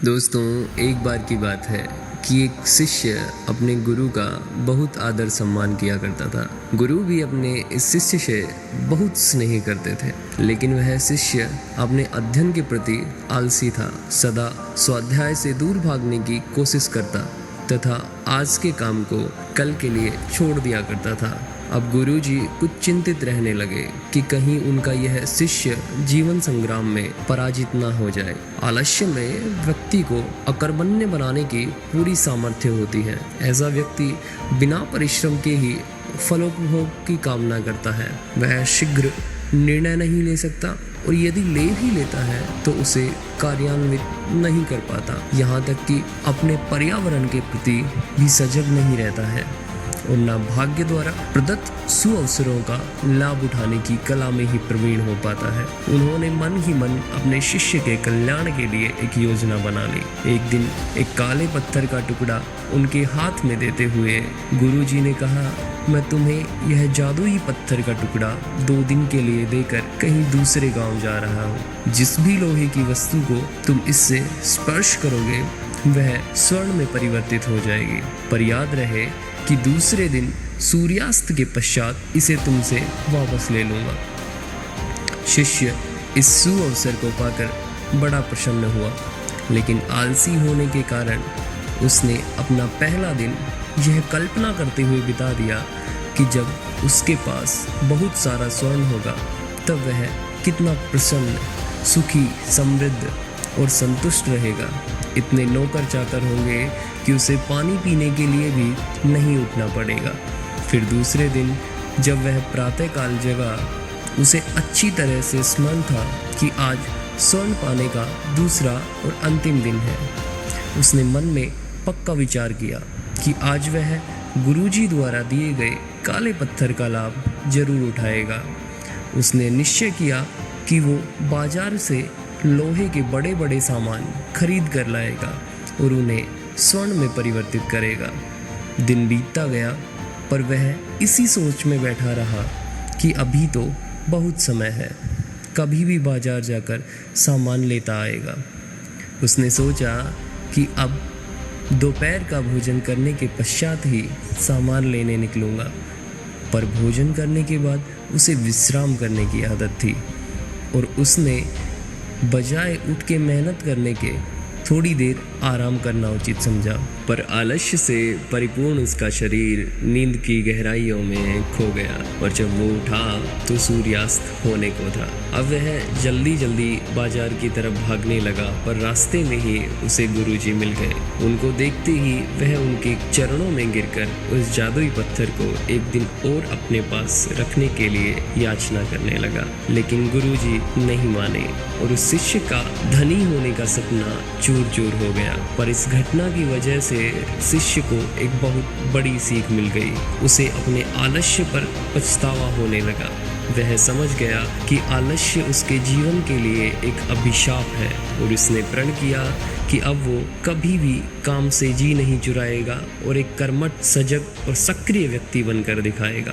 दोस्तों, एक बार की बात है कि एक शिष्य अपने गुरु का बहुत आदर सम्मान किया करता था। गुरु भी अपने इस शिष्य से बहुत स्नेह करते थे, लेकिन वह शिष्य अपने अध्ययन के प्रति आलसी था। सदा स्वाध्याय से दूर भागने की कोशिश करता तथा आज के काम को कल के लिए छोड़ दिया करता था। अब गुरुजी कुछ चिंतित रहने लगे कि कहीं उनका यह शिष्य जीवन संग्राम में पराजित न हो जाए। आलस्य में व्यक्ति को अकर्मण्य बनाने की पूरी सामर्थ्य होती है। ऐसा व्यक्ति बिना परिश्रम के ही फलोपभोग की कामना करता है। वह शीघ्र निर्णय नहीं ले सकता और यदि ले भी लेता है तो उसे कार्यान्वित नहीं कर पाता। यहाँ तक कि अपने पर्यावरण के प्रति भी सजग नहीं रहता है और न भाग्य द्वारा प्रदत्त सुअवसरों का लाभ उठाने की कला में ही प्रवीण हो पाता है। उन्होंने मन ही मन अपने शिष्य के कल्याण के लिए एक योजना बना ली। एक दिन एक काले पत्थर का टुकड़ा उनके हाथ में देते हुए गुरुजी ने कहा, मैं तुम्हें यह जादुई पत्थर का टुकड़ा 2 दिन के लिए देकर कहीं दूसरे गांव जा रहा हूँ। जिस भी लोहे की वस्तु को तुम इससे स्पर्श करोगे वह स्वर्ण में परिवर्तित हो जाएगी, पर याद रहे कि दूसरे दिन सूर्यास्त के पश्चात इसे तुमसे वापस ले लूँगा। शिष्य इस सुअवसर को पाकर बड़ा प्रसन्न हुआ, लेकिन आलसी होने के कारण उसने अपना पहला दिन यह कल्पना करते हुए बिता दिया कि जब उसके पास बहुत सारा स्वर्ण होगा तब वह कितना प्रसन्न, सुखी, समृद्ध और संतुष्ट रहेगा। इतने नौकर चाकर होंगे कि उसे पानी पीने के लिए भी नहीं उठना पड़ेगा। फिर दूसरे दिन जब वह प्रातःकाल जगा, उसे अच्छी तरह से स्मरण था कि आज स्वर्ण पाने का दूसरा और अंतिम दिन है। उसने मन में पक्का विचार किया कि आज वह गुरुजी द्वारा दिए गए काले पत्थर का लाभ जरूर उठाएगा। उसने निश्चय किया कि वो बाजार से लोहे के बड़े बड़े सामान खरीद कर लाएगा और उन्हें स्वर्ण में परिवर्तित करेगा। दिन बीतता गया, पर वह इसी सोच में बैठा रहा कि अभी तो बहुत समय है, कभी भी बाजार जाकर सामान लेता आएगा। उसने सोचा कि अब दोपहर का भोजन करने के पश्चात ही सामान लेने निकलूँगा, पर भोजन करने के बाद उसे विश्राम करने की आदत थी और उसने बजाय उठ के मेहनत करने के थोड़ी देर आराम करना उचित समझा। पर आलस्य से परिपूर्ण उसका शरीर नींद की गहराइयों में खो गया और जब वो उठा तो सूर्यास्त होने को था। अब वह जल्दी जल्दी बाजार की तरफ भागने लगा, पर रास्ते में ही उसे गुरुजी मिल गए। उनको देखते ही वह उनके चरणों में गिरकर उस जादुई पत्थर को एक दिन और अपने पास रखने के लिए याचना करने लगा, लेकिन गुरुजी नहीं माने और उस शिष्य का धनी होने का सपना चूर चूर हो गया। पर इस घटना की वजह से शिष्य को एक बहुत बड़ी सीख मिल गई। उसे अपने आलस्य पर पछतावा होने लगा। वह समझ गया कि आलस्य उसके जीवन के लिए एक अभिशाप है और उसने प्रण किया कि अब वो कभी भी काम से जी नहीं चुराएगा और एक कर्मठ, सजग और सक्रिय व्यक्ति बनकर दिखाएगा।